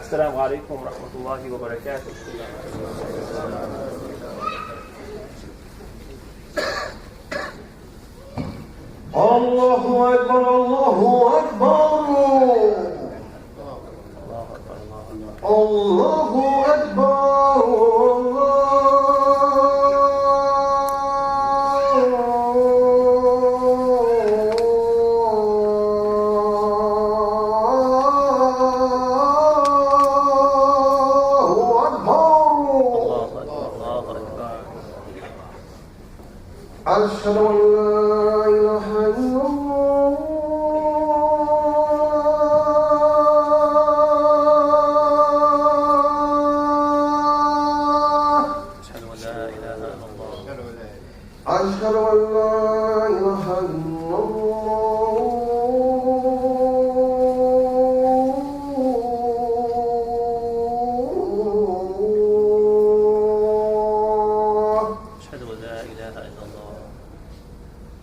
السلام عليكم ورحمة الله وبركاته. الله أكبر الله أكبر الله أكبر أشهد أن لا إله إلا الله أشهد أن لا إله إلا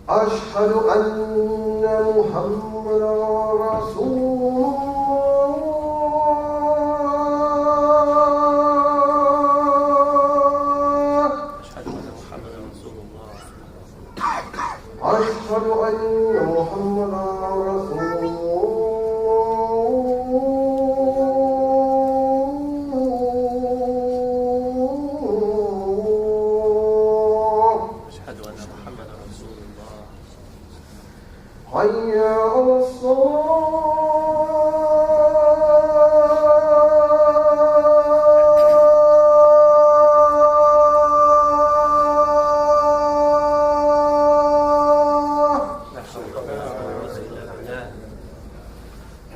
أشهد أن محمدا رسول الله أشهد أن محمدا رسول حي على الصلاة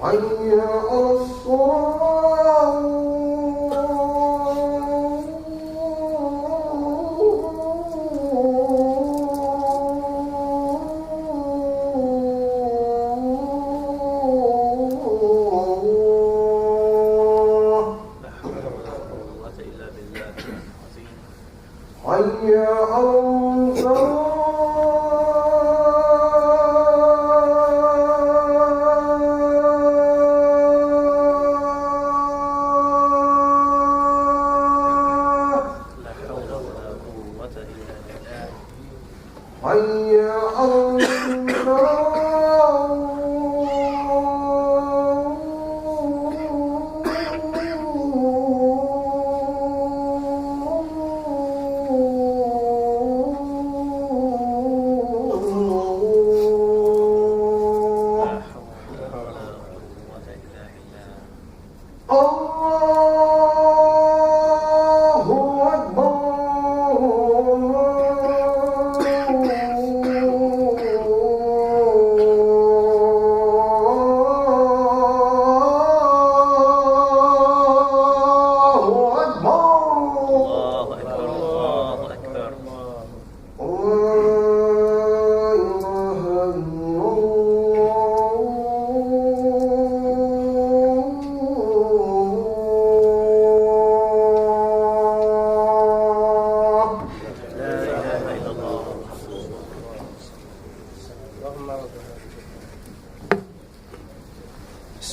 حي على حي على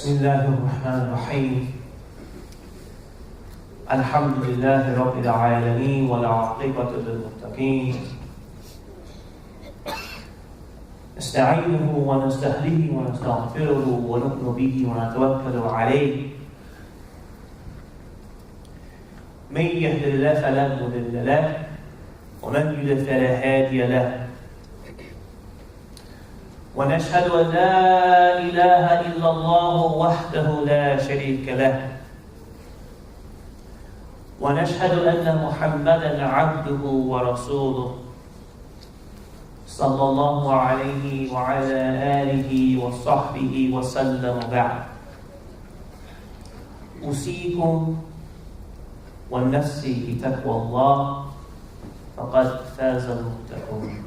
بسم الله الرحمن الرحيم الحمد لله رب العالمين والعاقبة للمتقين نستعينه ونستهديه ونستغفره ونؤمن به ونتوكل عليه من يهد الله فلا مضل له ومن يضلل فلا هادي له ونشهد أن لا إله إلا الله وحده لا شريك له ونشهد أن محمدا عبده ورسوله صلى الله عليه وعلى آله وصحبه وسلم بعد أوصيكم ونفسي بتقوى الله فقد فاز المتقون.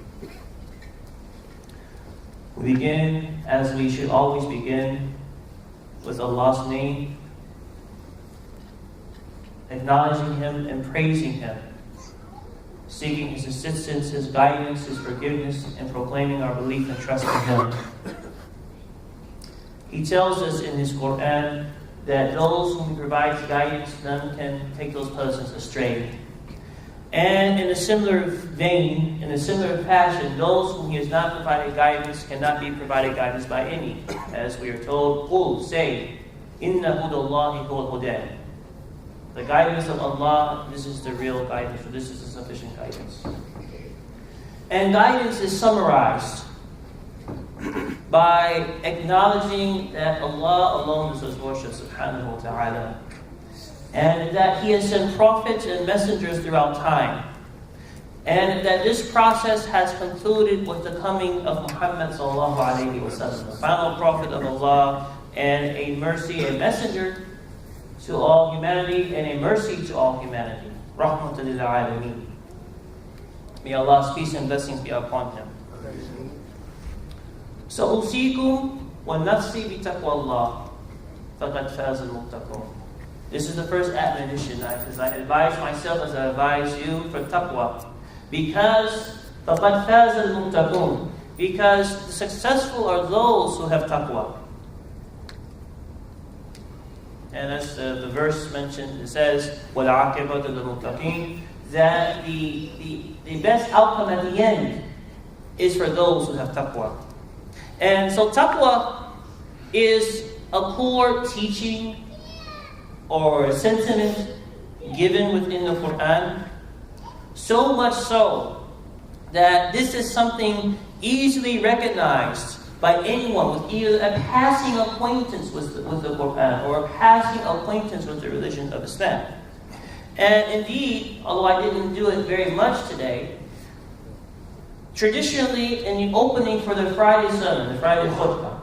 We begin, as we should always begin, with Allah's name, acknowledging Him and praising Him, seeking His assistance, His guidance, His forgiveness, and proclaiming our belief and trust in Him. He tells us in His Qur'an that those whom He provides guidance, none can take those persons astray. And in a similar vein, in a similar fashion, those whom He has not provided guidance cannot be provided guidance by any. As we are told, "Qul," say, "Inna hudallahi huwal huda." The guidance of Allah, this is the real guidance, or this is the sufficient guidance. And guidance is summarized by acknowledging that Allah alone is His worship, subhanahu wa ta'ala, and that He has sent prophets and messengers throughout time, and that this process has concluded with the coming of Muhammad sallallahu alayhi wa sallam, the final prophet of Allah, and a mercy, a messenger to all humanity, and a mercy to all humanity. Rahmatan lil alameen. May Allah's peace and blessings be upon Him. So, usikum wa nafsi bi taqwallah, faqad faza al-muttaqun. This is the first admonition, because I advise myself as I advise you for taqwa. Because faqad faza al-muttaqun. Because successful are those who have taqwa. And as the verse mentioned, it says, وَالْعَاقِبَةُ لِلْمُتَّقِينَ, that the best outcome at the end is for those who have taqwa. And so taqwa is a core teaching or sentiment given within the Qur'an, so much so that this is something easily recognized by anyone with either a passing acquaintance with the Qur'an or a passing acquaintance with the religion of Islam. And indeed, although I didn't do it very much today, traditionally in the opening for the Friday sermon, the Friday Khutbah,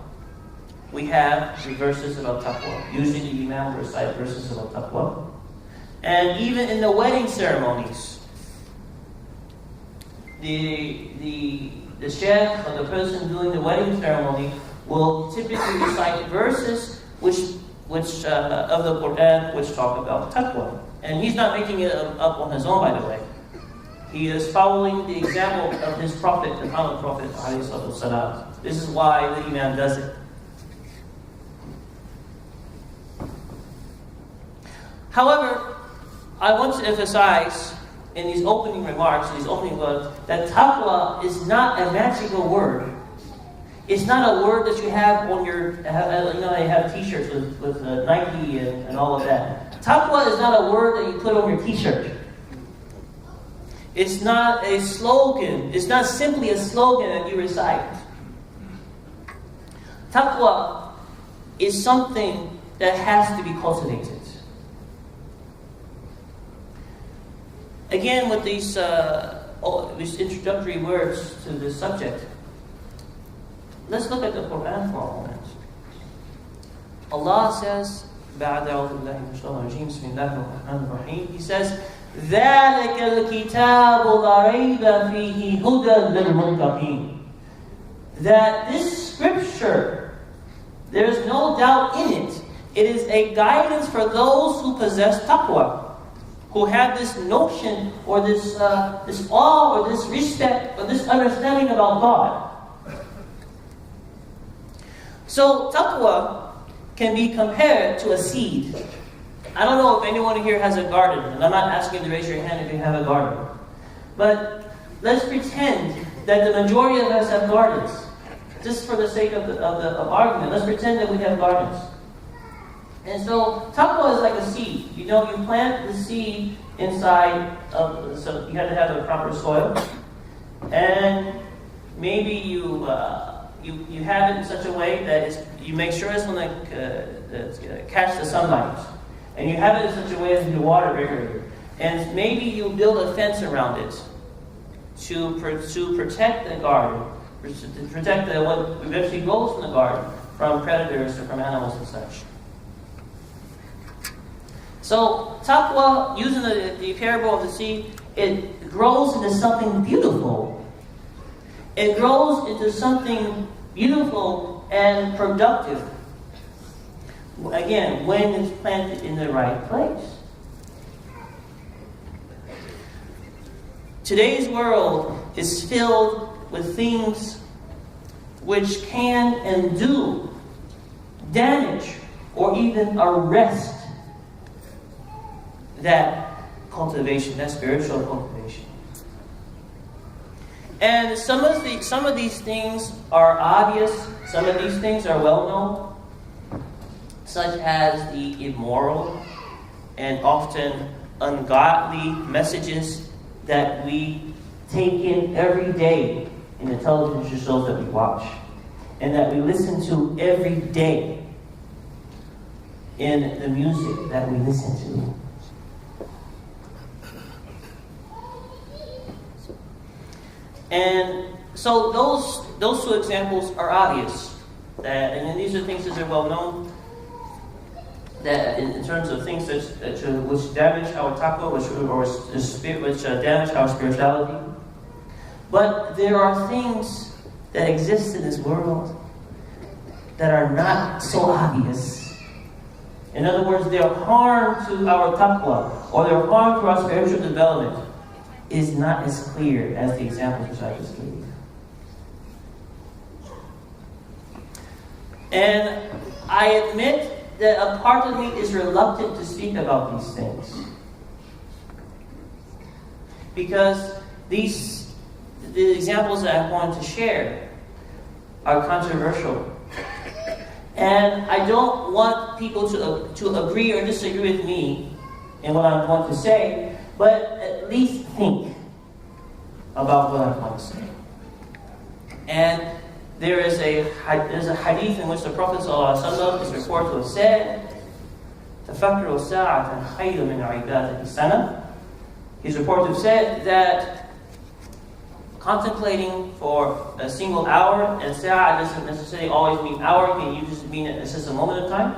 we have the verses about Taqwaa. Usually the Imam will recite verses about Taqwaa. And even in the wedding ceremonies, the sheikh or the person doing the wedding ceremony will typically recite verses which of the Qur'an which talk about taqwa. And he's not making it up on his own, by the way. He is following the example of his prophet, the final prophet, ﷺ. This is why the Imam does it. However, I want to emphasize in these opening remarks, in these opening words, that taqwa is not a magical word. It's not a word that you have on your, you have t-shirts with Nike and all of that. Taqwa is not a word that you put on your t-shirt. It's not a slogan. It's not simply a slogan that you recite. Taqwa is something that has to be cultivated. Again, with these introductory words to this subject, let's look at the Qur'an for a moment. Allah says, He says, ذَلِكَ الْكِتَابُ لَا رَيْبَ فِيهِ هُدًى لِلْمُتَّقِينَ. That this scripture, there is no doubt in it. It is a guidance for those who possess taqwa, who have this notion or this awe or this respect or this understanding about God. So taqwa can be compared to a seed. I don't know if anyone here has a garden, and I'm not asking you to raise your hand if you have a garden. But let's pretend that the majority of us have gardens. Just for the sake of argument, let's pretend that we have gardens. And so taqwa is like a seed. You plant the seed inside of, so you have to have the proper soil. And maybe you have it in such a way that you make sure it's going to catch the sunlight. And you have it in such a way that you water regularly. And maybe you build a fence around it to protect the garden, to protect what eventually grows from the garden from predators or from animals and such. So taqwa, using the parable of the seed, it grows into something beautiful. It grows into something beautiful and productive. Again, when it's planted in the right place. Today's world is filled with things which can and do damage or even arrest that cultivation, that spiritual cultivation. And some of these things are obvious, some of these things are well known, such as the immoral and often ungodly messages that we take in every day in the television shows that we watch and that we listen to every day in the music that we listen to. And so those two examples are obvious. And these are things that are well known. That in terms of things which damage our taqwa, which damage our spirituality. But there are things that exist in this world that are not so obvious. In other words, their harm to our taqwa or their harm to our spiritual development is not as clear as the examples which I just gave. And I admit that a part of me is reluctant to speak about these things. Because the examples that I'm going to share are controversial. And I don't want people to agree or disagree with me in what I'm going to say, but at least think about what I'm going to say. And there's a hadith in which the Prophet ﷺ is reported to have said, تَفَكْرُوا سَاعَةً خَيْرٌ مِنْ عِبَادَةِ السَّنَةِ. He's reported to have said that contemplating for a single hour, and sa'ah doesn't necessarily always mean hour, can you just mean it's just a moment of time,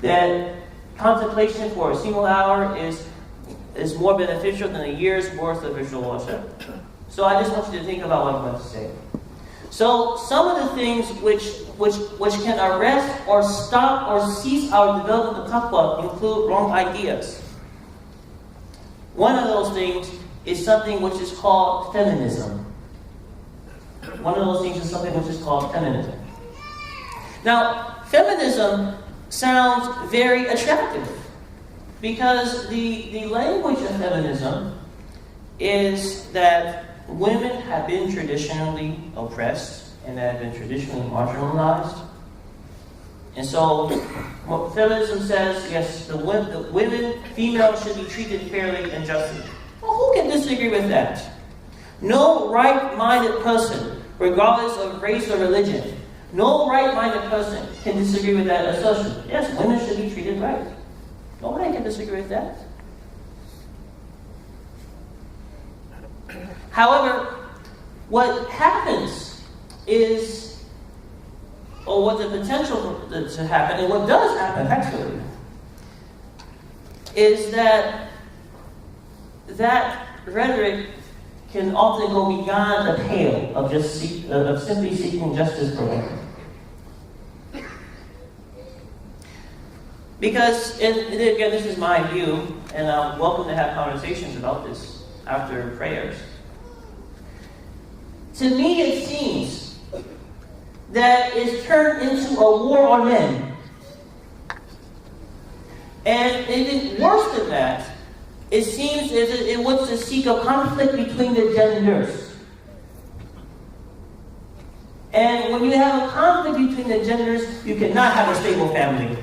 that contemplation for a single hour is more beneficial than a year's worth of visual worship. So I just want you to think about what I'm going to say. So some of the things which can arrest or stop or cease our development of taqwa include wrong ideas. One of those things is something which is called feminism. Now, feminism sounds very attractive because the language of feminism is that women have been traditionally oppressed and have been traditionally marginalized. And so, what feminism says, yes, the women, females should be treated fairly and justly. Well, who can disagree with that? No right-minded person, regardless of race or religion, no right-minded person can disagree with that assertion. Yes, women should be treated right. Nobody can disagree with that. However, what happens is, or what the potential to happen, and what does happen actually, is that rhetoric can often go beyond the pale of simply seeking justice for women. Because, and again, this is my view, and I'm welcome to have conversations about this after prayers. To me, it seems that it's turned into a war on men. And even worse than that, it seems as if it wants to seek a conflict between the genders. And when you have a conflict between the genders, you cannot have a stable family.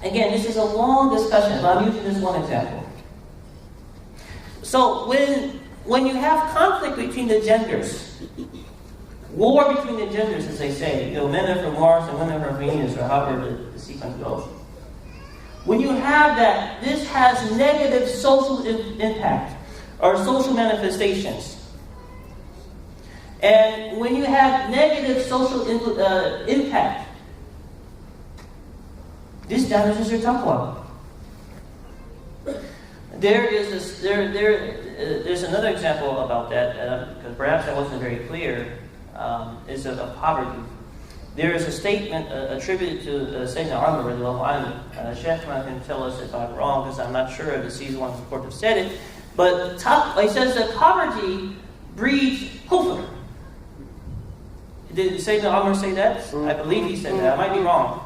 Again, this is a long discussion, but I'm using this one example. So when you have conflict between the genders, war between the genders, as they say, men are from Mars and women are from Venus, or however the sequence goes. When you have that, this has negative social impact or social manifestations. And when you have negative social impact, this damages your taqwa. There's another example about that, because perhaps I wasn't very clear, is of poverty. There is a statement attributed to Sayyidina Umar radiallahu anhu. Sheikh can tell us if I'm wrong, because I'm not sure if he's the one who have said it. But he says that poverty breeds kufr. Did Sayyidina Umar say that? I believe he said that. I might be wrong.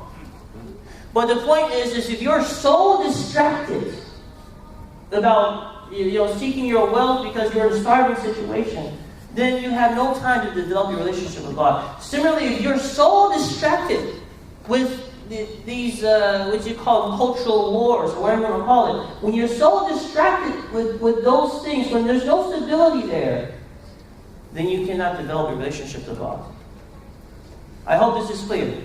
But the point is if you're so distracted about seeking your wealth because you're in a starving situation, then you have no time to develop your relationship with God. Similarly, if you're so distracted with these, what you call cultural wars, or whatever you want to call it, when you're so distracted with those things, when there's no stability there, then you cannot develop a relationship with God. I hope this is clear.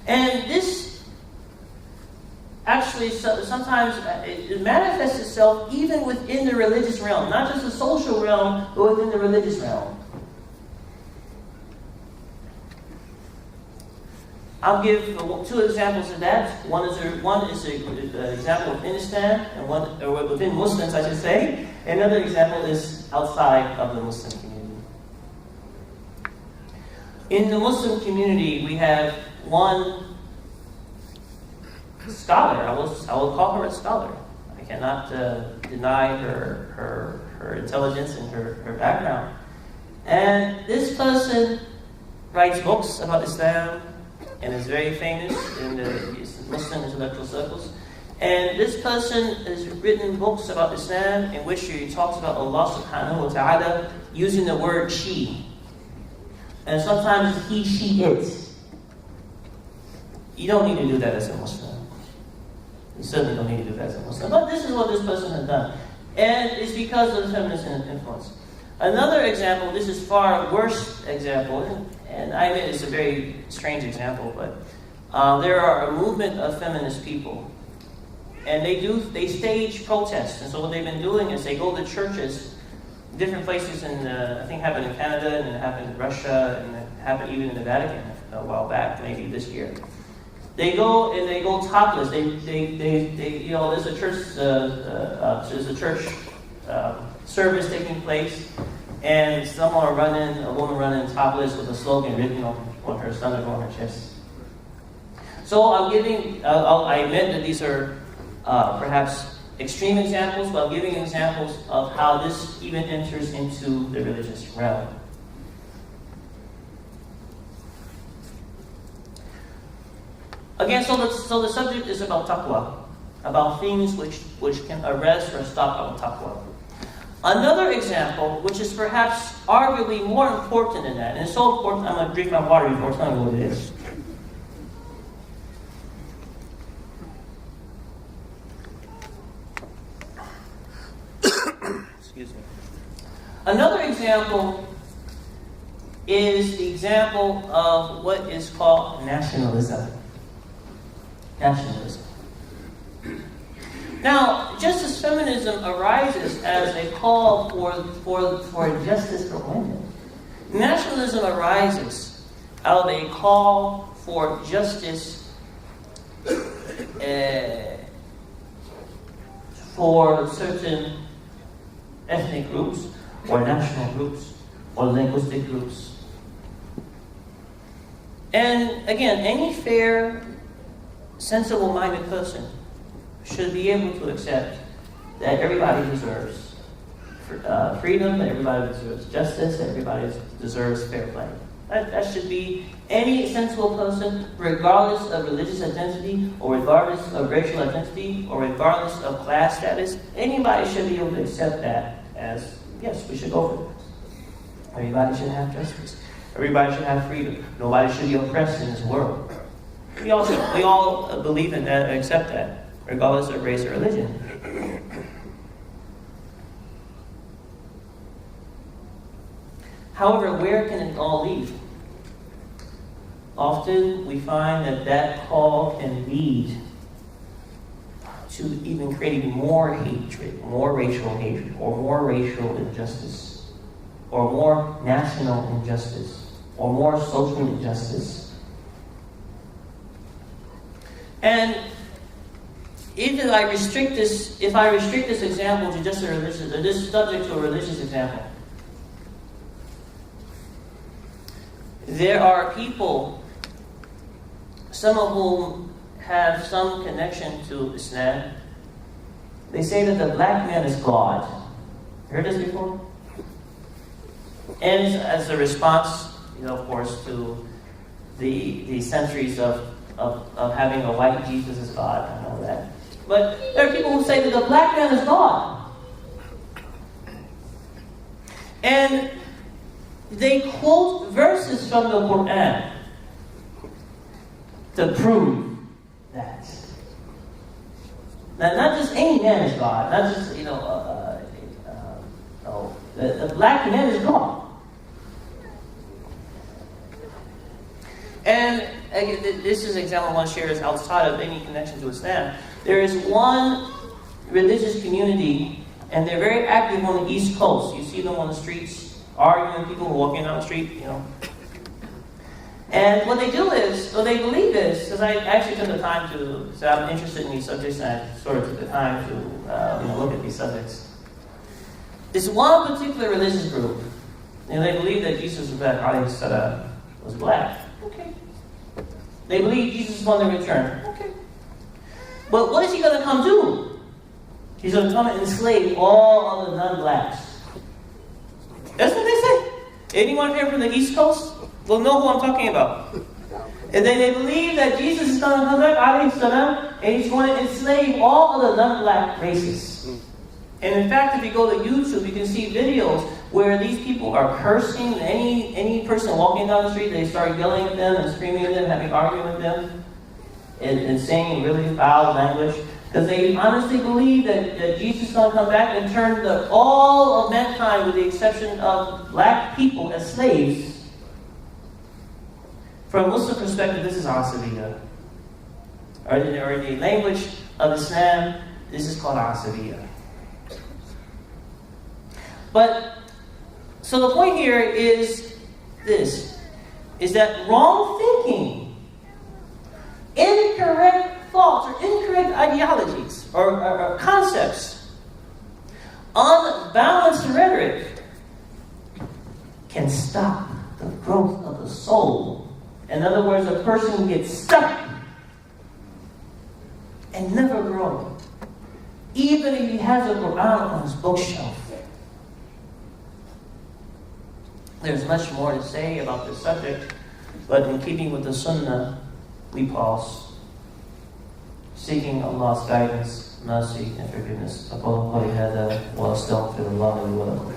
And this actually sometimes it manifests itself even within the religious realm, not just the social realm, but within the religious realm. I'll give 2 examples of that. One is an example within Islam, and one or within Muslims, I should say. Another example is outside of the Muslim community. In the Muslim community, we have one scholar. I will call her a scholar. I cannot deny her intelligence and her background. And this person writes books about Islam and is very famous in the Muslim intellectual circles. And this person has written books about Islam in which he talks about Allah subhanahu wa ta'ala using the word she. And sometimes he, she, it. You don't need to do that as a Muslim. You certainly don't need to do that as a Muslim. But this is what this person has done. And it's because of the feminist influence. Another example, this is far worse example, and I admit it's a very strange example, but there are a movement of feminist people. And they stage protests. And so what they've been doing is they go to churches, different places I think it happened in Canada, and it happened in Russia, and it happened even in the Vatican a while back, maybe this year. They go topless. There's a church service taking place, and a woman running topless with a slogan written on her stomach or on her chest. So I admit that these are perhaps extreme examples, but I'm giving examples of how this even enters into the religious realm. Again, so the subject is about taqwa, about things which can arrest or stop our taqwa. Another example, which is perhaps arguably more important than that, and it's so important, I'm going to drink my water before telling you what it is. Excuse me. Another example is the example of what is called nationalism. Nationalism. Now, just as feminism arises as a call for justice for women, nationalism arises out of a call for justice for certain ethnic groups, or national groups, or linguistic groups. And again, any fair, sensible-minded person should be able to accept that everybody deserves freedom, that everybody deserves justice, that everybody deserves fair play. That should be any sensible person, regardless of religious identity, or regardless of racial identity, or regardless of class status. Anybody should be able to accept that as, yes, we should go for this. Everybody should have justice. Everybody should have freedom. Nobody should be oppressed in this world. We all believe in that and accept that, regardless of race or religion. However, where can it all lead? Often we find that call can lead to even creating more hatred, more racial hatred, or more racial injustice, or more national injustice, or more social injustice. And if I restrict this example to just a religious, or this subject to a religious example, there are people, some of whom have some connection to Islam, they say that the black man is God. Heard this before? And as a response, of course, to the centuries of having a white Jesus as God, I know that. But there are people who say that the black man is God. And they quote verses from the Qur'an to prove that. Now, not just any man is God, not just, the black man is God. And again, this is an example I want to share is outside of any connection to Islam. There is one religious community, and they're very active on the East Coast. You see them on the streets, arguing, people walking down the street, And what they do is, they believe this, because I actually took the time to, so I'm interested in these subjects, and I sort of took the time to look at these subjects. This one particular religious group, they believe that Jesus was black. Okay. They believe Jesus is going to return. Okay. But what is he going to come do? He's going to come and enslave all of the non-blacks. That's what they say. Anyone here from the East Coast will know who I'm talking about. And then they believe that Jesus is going to come back, and he's going to enslave all of the non-black races. And in fact, if you go to YouTube, you can see videos where these people are cursing any person walking down the street. They start yelling at them and screaming at them, having argument with them, and saying really foul language. Because they honestly believe that Jesus is going to come back and turn all of mankind, with the exception of black people, as slaves. From a Muslim perspective, this is asabiyya. Or the language of Islam, this is called asabiyya. But, so the point here is this, is that wrong thinking, incorrect thoughts, or incorrect ideologies, or concepts, unbalanced rhetoric, can stop the growth of the soul. In other words, a person gets stuck and never grow, even if he has a Qur'an on his bookshelf. There's much more to say about this subject, but in keeping with the Sunnah, we pause, seeking Allah's guidance, mercy, and forgiveness. أقول قولي هذا وأستغفر الله لي ولكم.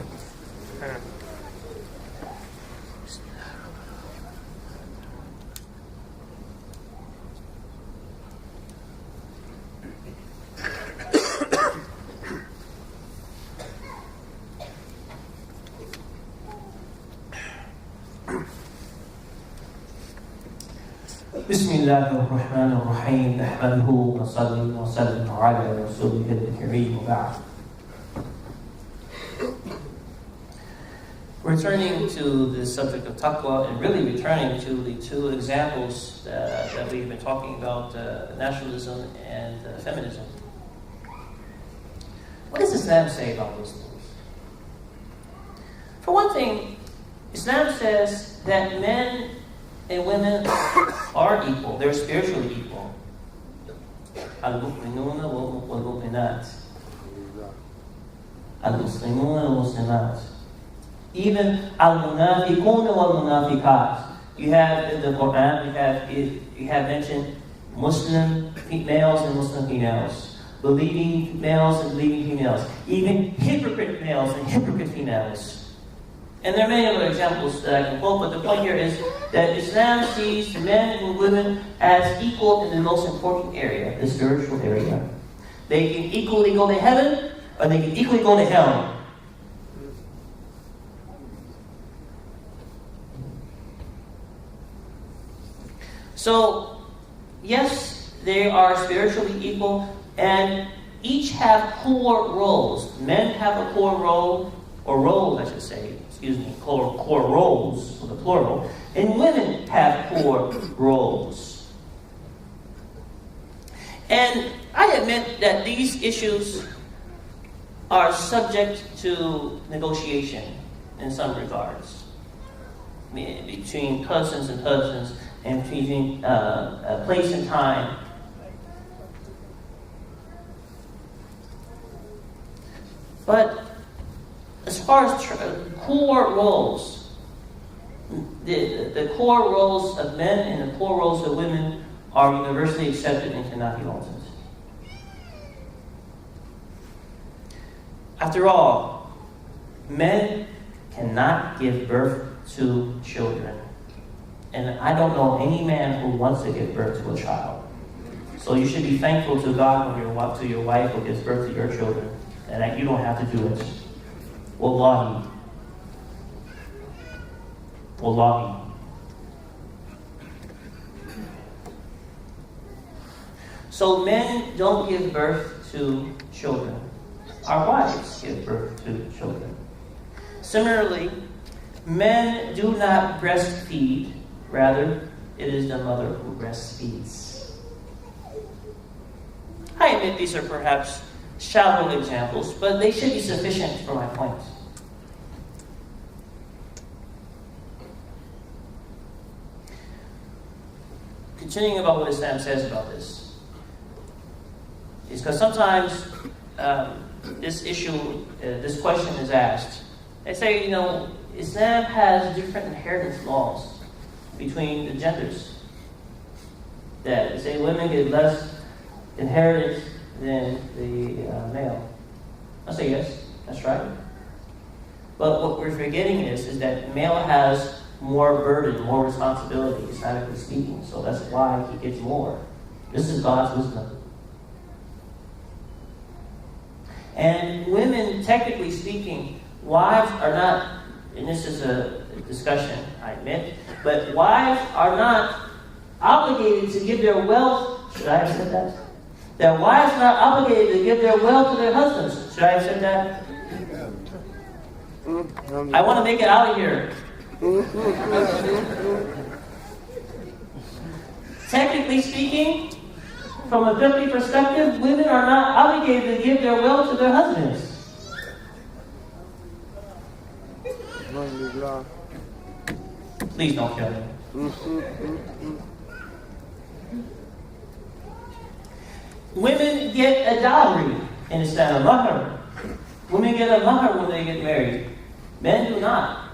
بسم الله الرحمن الرحيم نحمده ونصلي وسلم على رسوله الكريم وبعد. Returning to the subject of Taqwaa, and really returning to the two examples that we've been talking about, nationalism and feminism. What does Islam say about those things? For one thing, Islam says that men and women are equal. They're spiritually equal. Al-mu'minuna wal-mu'minat. Al-muslimuna wal-muslimat. Even al-munafiquna wal-munafiqat. You have in the Qur'an, you have mentioned Muslim males and Muslim females, believing males and believing females, even hypocrite males and hypocrite females. And there are many other examples that I can quote, but the point here is that Islam sees men and women as equal in the most important area, the spiritual area. They can equally go to heaven, or they can equally go to hell. So, yes, they are spiritually equal, and each have core roles. Men have a core role, or roles, I should say. Core roles, for the plural, and women have core roles. And I admit that these issues are subject to negotiation in some regards, between husbands and husbands, and between place and time. But as far as core roles, the core roles of men and the core roles of women are universally accepted and cannot be altered. After all, men cannot give birth to children. And I don't know any man who wants to give birth to a child. So you should be thankful to God when to your wife who gives birth to your children, and that you don't have to do it. Wallahi. Wallahi. So men don't give birth to children. Our wives give birth to children. Similarly, men do not breastfeed. Rather, it is the mother who breastfeeds. I admit these are perhaps shallow examples, but they should be sufficient for my point. Continuing about what Islam says about this, is because sometimes this issue, this question is asked. They say, Islam has different inheritance laws between the genders. That they say women get less inheritance than the male. I say yes, that's right. But what we're forgetting is that male has more burden, more responsibility, Islamically speaking. So that's why he gets more. This is God's wisdom. And women, technically speaking, wives are not, and this is a discussion, I admit, but wives are not obligated to give their wealth. Should I have said that? That wives are not obligated to give their wealth to their husbands. Should I have said that? I want to make it out of here. Technically speaking, from a biblical perspective, women are not obligated to give their wealth to their husbands. Please don't kill me. Women get a dowry in Islam, a mahar. Women get a mahar when they get married. Men do not.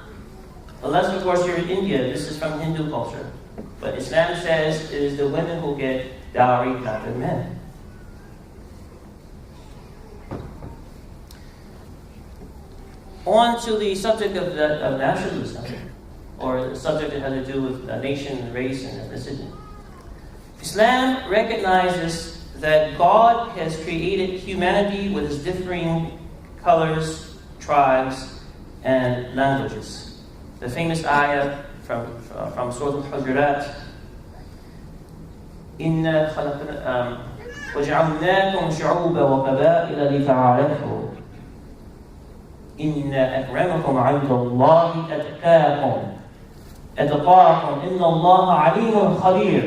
Unless, of course, you're in India. This is from Hindu culture. But Islam says it is the women who get dowry, not the men. On to the subject of nationalism, or the subject that has to do with nation, race, and ethnicity. Islam recognizes that God has created humanity with its differing colors, tribes, and languages. The famous ayah from Surah Al-Hujurat, إِنَّا وَجَعَلْنَاكُمْ شُعُوبًا وَقَبَائِلَ لِتَعَارَفُوا إِنَّ أَكْرَمَكُمْ عِندَ اللَّهِ أَتْقَاكُمْ إِنَّ اللَّهَ عَلِيمٌ خَبِيرٌ.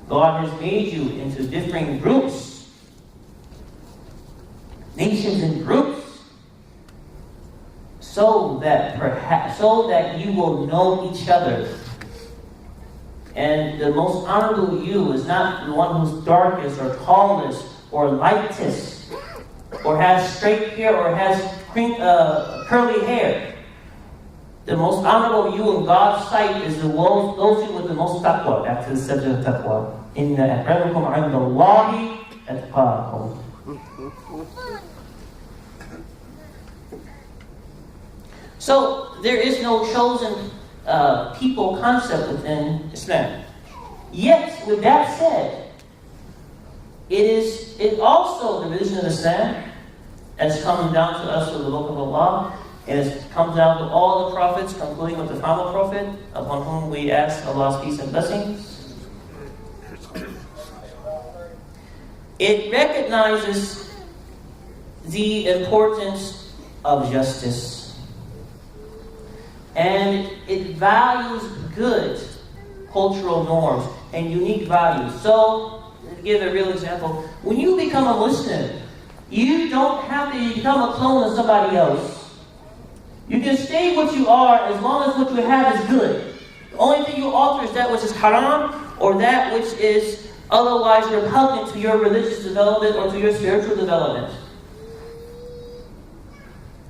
God has made you into different groups, nations and groups, so that you will know each other. And the most honorable you is not the one who's darkest or tallest or lightest, or has straight hair or has curly hair. The most honorable you in God's sight is those with the most taqwa. Back to the subject of taqwa. Inna akramakum 'inda Allahi atqakum. So there is no chosen people concept within Islam. Yet, with that said, it also, the religion of Islam, has come down to us with the book of Allah, and it comes down to all the prophets, concluding with the final prophet, upon whom we ask Allah's peace and blessings. It recognizes the importance of justice, and it values good cultural norms and unique values. So, to give a real example, when you become a Muslim, you don't have to become a clone of somebody else. You can stay what you are as long as what you have is good. The only thing you alter is that which is haram, or that which is otherwise repugnant to your religious development or to your spiritual development.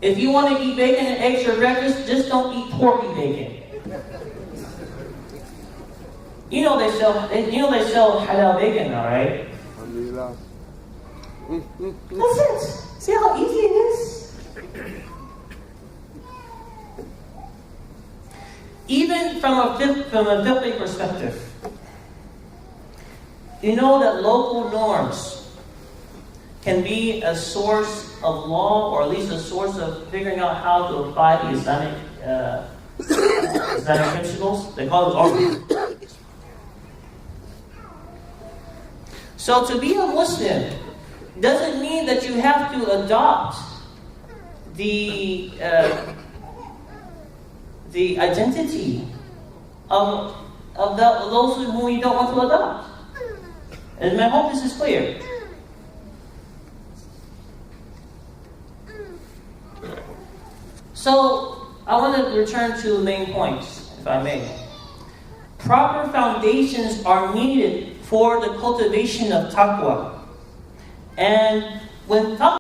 If you want to eat bacon and eggs for breakfast, just don't eat porky bacon. You know they sell halal bacon now, right? That's it. See how easy it is? Even from a fiqh perspective, you know that local norms can be a source of law, or at least a source of figuring out how to apply the Islamic principles. They call it urf. So to be a Muslim doesn't mean that you have to adopt the identity of those whom you don't want to adopt. And I hope this is clear. So, I want to return to the main points, if I may. Proper foundations are needed for the cultivation of taqwa. And when taqwa